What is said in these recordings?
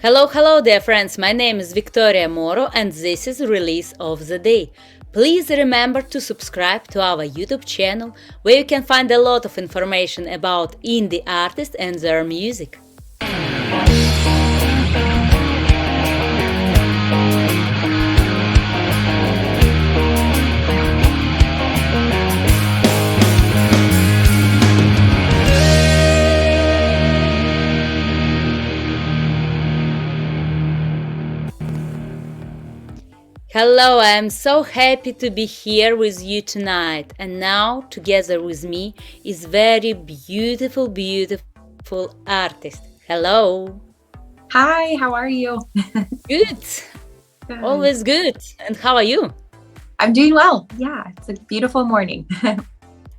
Hello, hello, dear friends. My name is Victoria Moro, and this is Release of the Day. Please remember to subscribe to our YouTube channel, where you can find a lot of information about indie artists and their music. Hello, I am so happy to be here with you tonight. And now, together with me, is very beautiful, beautiful artist. Hello. Hi, how are you? Good. Always good. And how are you? I'm doing well. Yeah, it's a beautiful morning.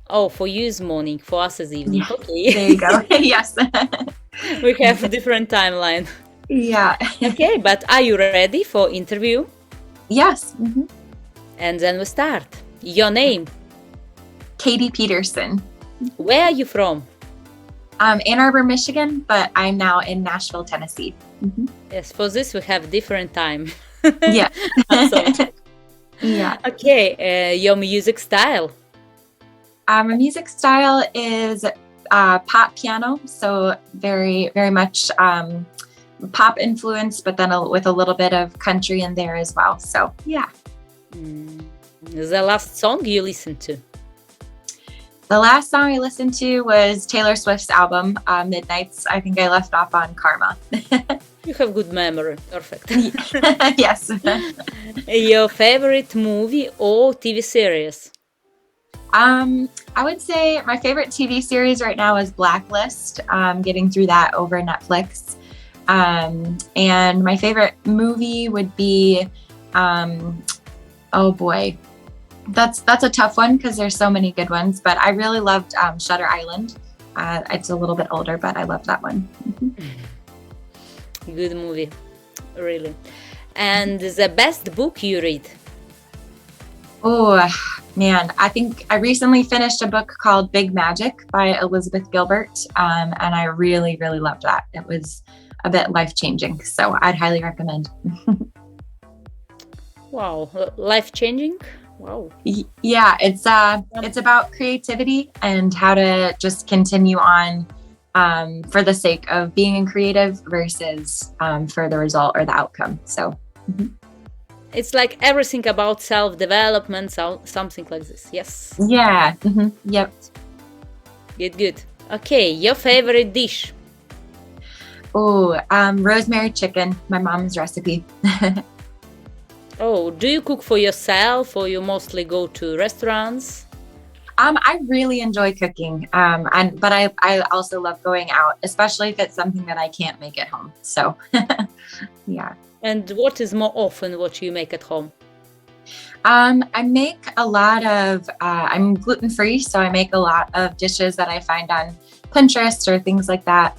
Oh, for you is morning, for us is evening. Yeah, Okay. there you go. Yes. We have a different timeline. Yeah. Okay, but are you ready for interview? Yes. And then we start. Your name? Katie Pederson. Where are you from? Ann Arbor, Michigan, but I'm now in Nashville, Tennessee. Yes, for this we have different time. Yeah. Awesome. Yeah. Okay, your music style? My music style is pop piano, so very, very much pop influence, but then with a little bit of country in there as well. So yeah. The last song you listened to? The last song I listened to was Taylor Swift's album, Midnights. I think I left off on Karma. You have good memory. Perfect. Yes. Your favorite movie or TV series? I would say my favorite TV series right now is Blacklist. Getting through that over Netflix. And my favorite movie would be, oh boy, that's a tough one because there's so many good ones, but I really loved Shutter Island. It's a little bit older, but I loved that one. Good movie, really. And the best book you read? Oh man, I think I recently finished a book called Big Magic by Elizabeth Gilbert, and I really, really loved that. It was a bit life-changing, so I'd highly recommend. Wow, life-changing? Wow. Yeah, it's about creativity and how to just continue on for the sake of being creative versus for the result or the outcome. So it's like everything about self-development, something like this. Yes. Yeah. Yep. Good. Okay, your favorite dish? Oh, rosemary chicken, my mom's recipe. Oh, do you cook for yourself or you mostly go to restaurants? I really enjoy cooking, but I also love going out, especially if it's something that I can't make at home. So, yeah. And what is more often what you make at home? I make a lot of, I'm gluten-free, so I make a lot of dishes that I find on Pinterest or things like that.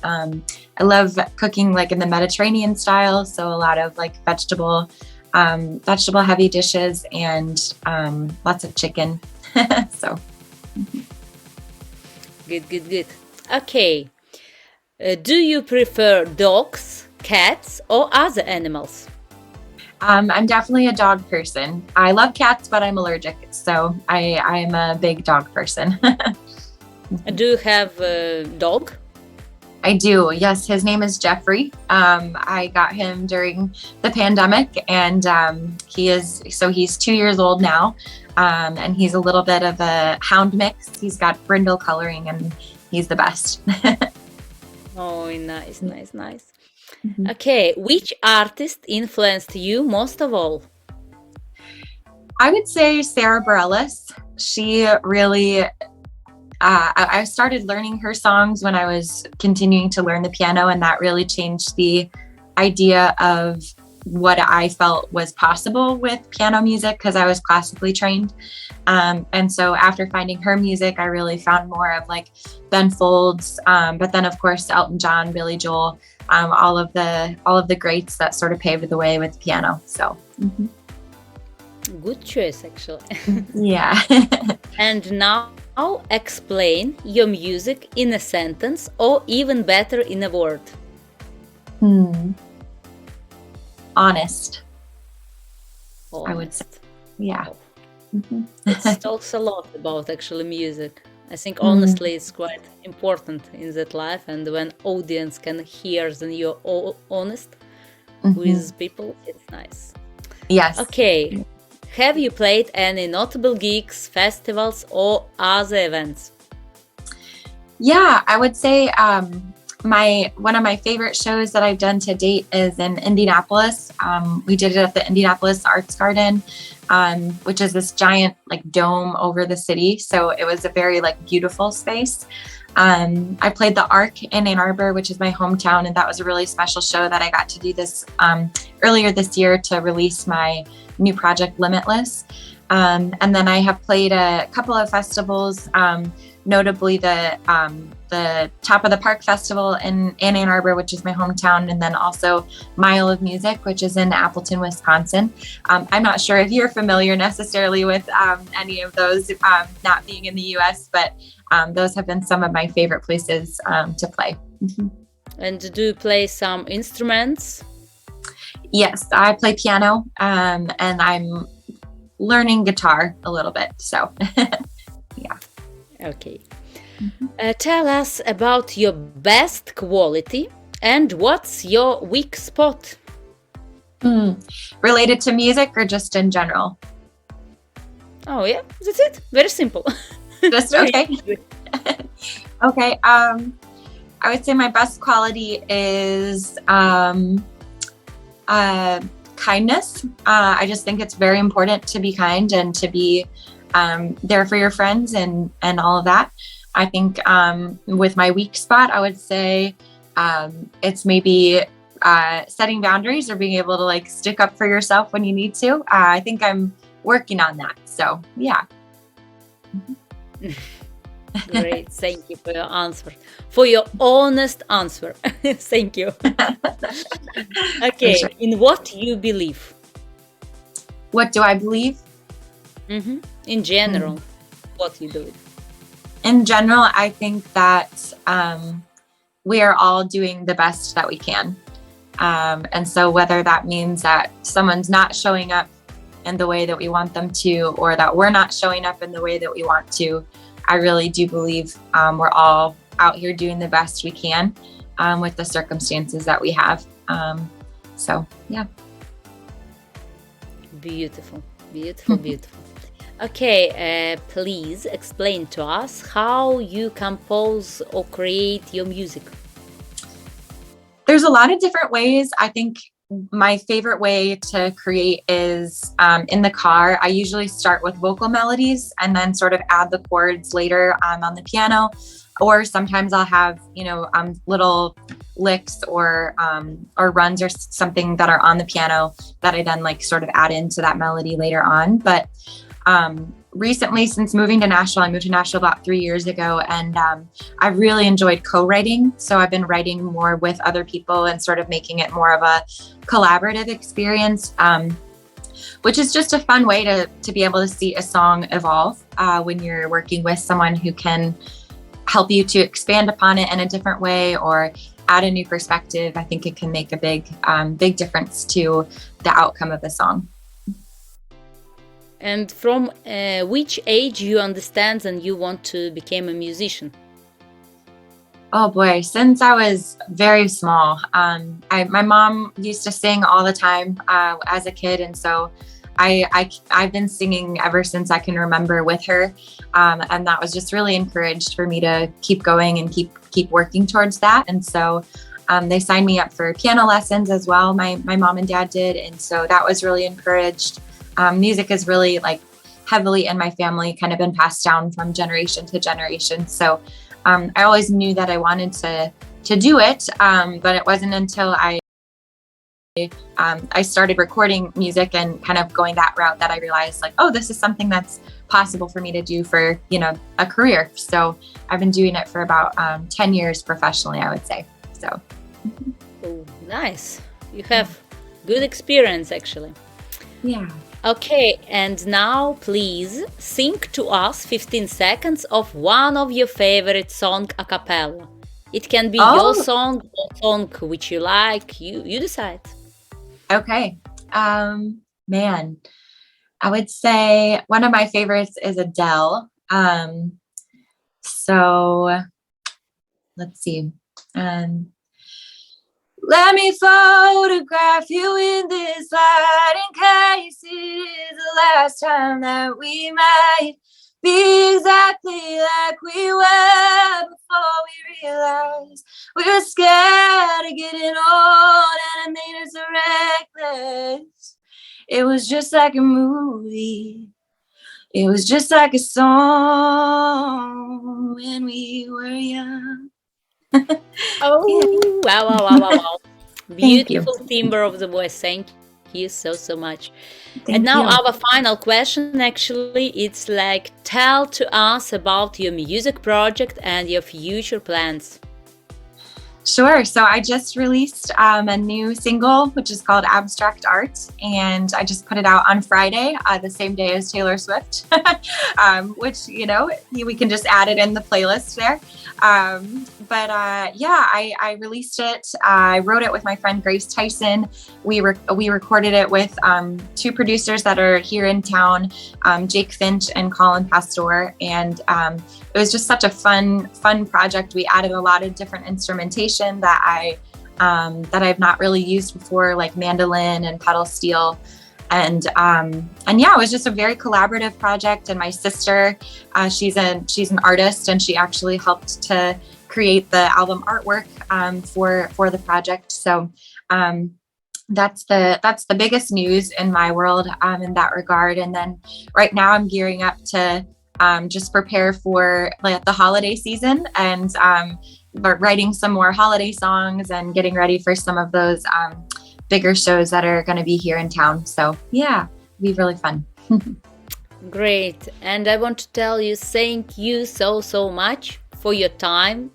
I love cooking like in the Mediterranean style, so a lot of like vegetable heavy dishes and lots of chicken. So Good. Okay. Do you prefer dogs, cats, or other animals? I'm definitely a dog person. I love cats, but I'm allergic, so I'm a big dog person. Do you have a dog? I do. Yes, his name is Jeffrey. I got him during the pandemic, and he's 2 years old now, and he's a little bit of a hound mix. He's got brindle coloring, and he's the best. Oh, nice. Okay, which artist influenced you most of all? I would say Sarah Bareilles. She really. I started learning her songs when I was continuing to learn the piano, and that really changed the idea of what I felt was possible with piano music because I was classically trained. And so after finding her music, I really found more of like Ben Folds, but then of course Elton John, Billy Joel, all of the greats that sort of paved the way with piano. So Good choice, actually. yeah. And now explain your music in a sentence or even better in a word. honest, I would say. Honest. Yeah. Oh, Mhm. it talks a lot about actually music. I think Mm, honestly it's quite important in that life, and when audience can hear that you're honest mhm. with people, it's nice. Yes. Okay, have you played any notable gigs, festivals, or other events? Yeah, I would say my one of my favorite shows that I've done to date is in Indianapolis. We did it at the Indianapolis Arts Garden, which is this giant like dome over the city. So it was a very like beautiful space. I played the Arc in Ann Arbor, which is my hometown, and that was a really special show that I got to do this earlier this year to release my new project, Limitless. And then I have played a couple of festivals, notably the Top of the Park Festival in Ann Arbor, which is my hometown, and then also Mile of Music, which is in Appleton, Wisconsin. I'm not sure if you're familiar necessarily with any of those, not being in the US, but those have been some of my favorite places to play. Mhm. And do you play some instruments? Yes, I play piano, and I'm learning guitar a little bit. So, yeah. Okay. Tell us about your best quality and what's your weak spot? Related to music or just in general? Oh, yeah, that's it. Very simple. Just Very okay. easy. Okay. I would say my best quality is kindness. I just think it's very important to be kind and to be there for your friends and all of that. I think with my weak spot, I would say it's maybe setting boundaries or being able to like stick up for yourself when you need to. I think I'm working on that. So yeah. Great. Thank you for your answer. For your honest answer. Thank you. Okay. Sure. In what you believe? What do I believe? In general, what you believe? In general, I think that we are all doing the best that we can. And so whether that means that someone's not showing up in the way that we want them to, or that we're not showing up in the way that we want to, I really do believe we're all out here doing the best we can with the circumstances that we have. So, yeah. Beautiful, beautiful, beautiful. Okay, please explain to us how you compose or create your music. There's a lot of different ways. I think my favorite way to create is in the car. I usually start with vocal melodies and then sort of add the chords later on the piano. Or sometimes I'll have, little licks or runs or something that are on the piano that I then like sort of add into that melody later on. But recently, since moving to Nashville, I moved to Nashville about 3 years ago, and I've really enjoyed co-writing. So I've been writing more with other people and sort of making it more of a collaborative experience, which is just a fun way to be able to see a song evolve when you're working with someone who can help you to expand upon it in a different way or add a new perspective. I think it can make a big difference to the outcome of the song. And from which age you understand and you want to become a musician? Oh boy, since I was very small. My mom used to sing all the time as a kid, and so I've been singing ever since I can remember with her, and that was just really encouraged for me to keep going and keep working towards that. And so they signed me up for piano lessons as well. My mom and dad did, and so that was really encouraged. Music is really like heavily in my family, kind of been passed down from generation to generation. So I always knew that I wanted to do it, but it wasn't until I started recording music and kind of going that route that I realized like, oh, this is something that's possible for me to do for, a career. So I've been doing it for about 10 years professionally, I would say. So. Oh, nice. You have good experience actually. Yeah. Okay, and now please sing to us 15 seconds of one of your favorite song a cappella. It can be your song or song which you like. You decide. Okay. Man, I would say one of my favorites is Adele. So let's see. Let me photograph you in this light in case it is the last time that we might be exactly like we were before we realized we were scared of getting old and it made us reckless. It was just like a movie. It was just like a song when we were young. Oh, wow, wow, wow, wow, wow. Thank you. Beautiful timbre of the voice. Thank you so, so much. Thank And now you. our final question, actually, it's like, tell to us about your music project and your future plans. Sure. So I just released a new single, which is called Abstract Art, and I just put it out on Friday, the same day as Taylor Swift, which, you know, we can just add it in the playlist there. I released it. I wrote it with my friend Grace Tyson. We recorded it with two producers that are here in town, Jake Finch and Colin Pastor, and it was just such a fun project. We added a lot of different instrumentation that I've not really used before, like mandolin and pedal steel. And it was just a very collaborative project. And my sister, she's an artist, and she actually helped to create the album artwork for the project. So that's the biggest news in my world in that regard. And then right now I'm gearing up to just prepare for like the holiday season, and writing some more holiday songs and getting ready for some of those bigger shows that are going to be here in town. So yeah, it'll be really fun. Great. And I want to tell you, thank you so much for your time.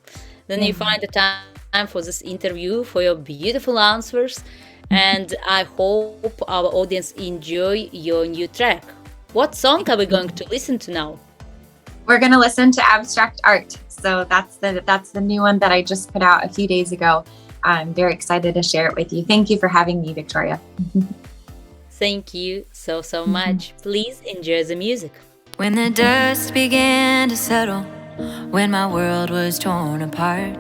Then you find the time for this interview, for your beautiful answers. And I hope our audience enjoy your new track. What song are we going to listen to now? We're going to listen to Abstract Art. So that's the new one that I just put out a few days ago. I'm very excited to share it with you. Thank you for having me, Victoria. Thank you so much. Please enjoy the music. When the dust began to settle, when my world was torn apart,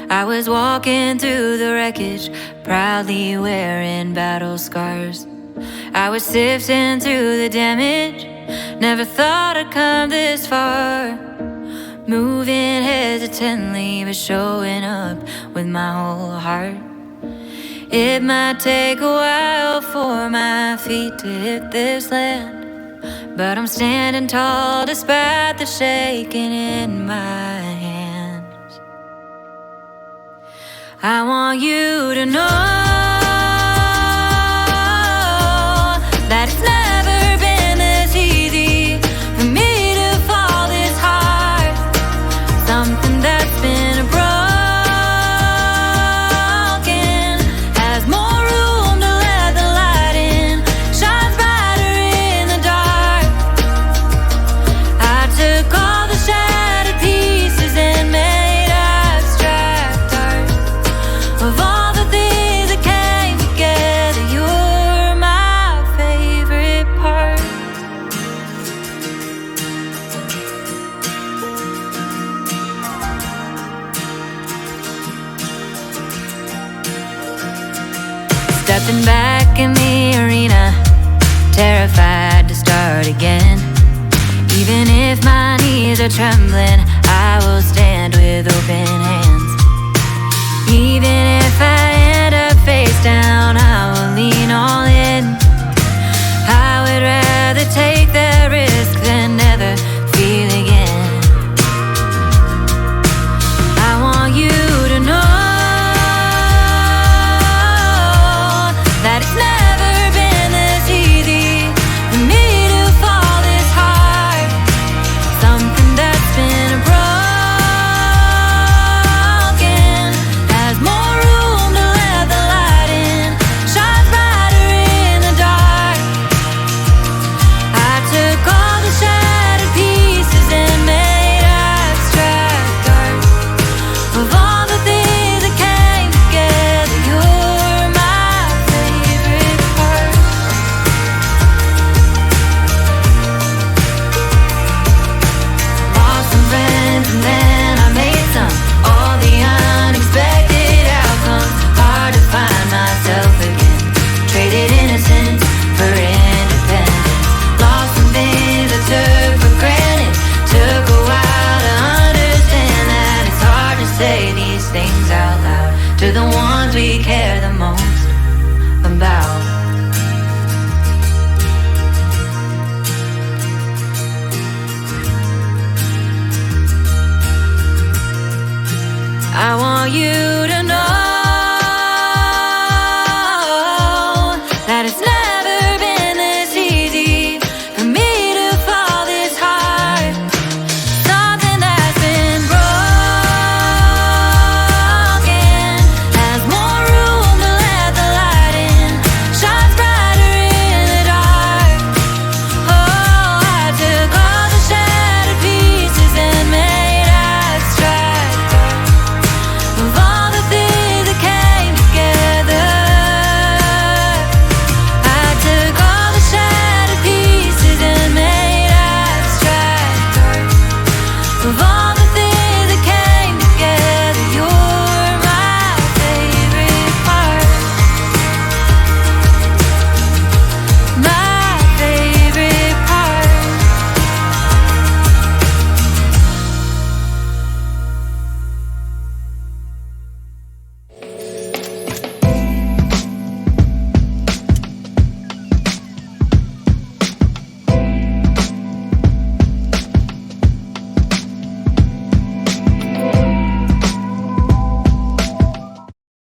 I was walking through the wreckage, proudly wearing battle scars. I was sifting through the damage, never thought I'd come this far. Moving hesitantly, but showing up with my whole heart. It might take a while for my feet to hit this land, but I'm standing tall despite the shaking in my hands. I want you to know that it's never been this easy for me to fall this hard. Something that's been broken has more room to let the light in, shines brighter in the dark. I took all the shattered pieces and made abstract art of all the things that came together. You're my favorite part. Stepping back in the arena, terrified to start again. Even if my knees are trembling, I will stand with open hands.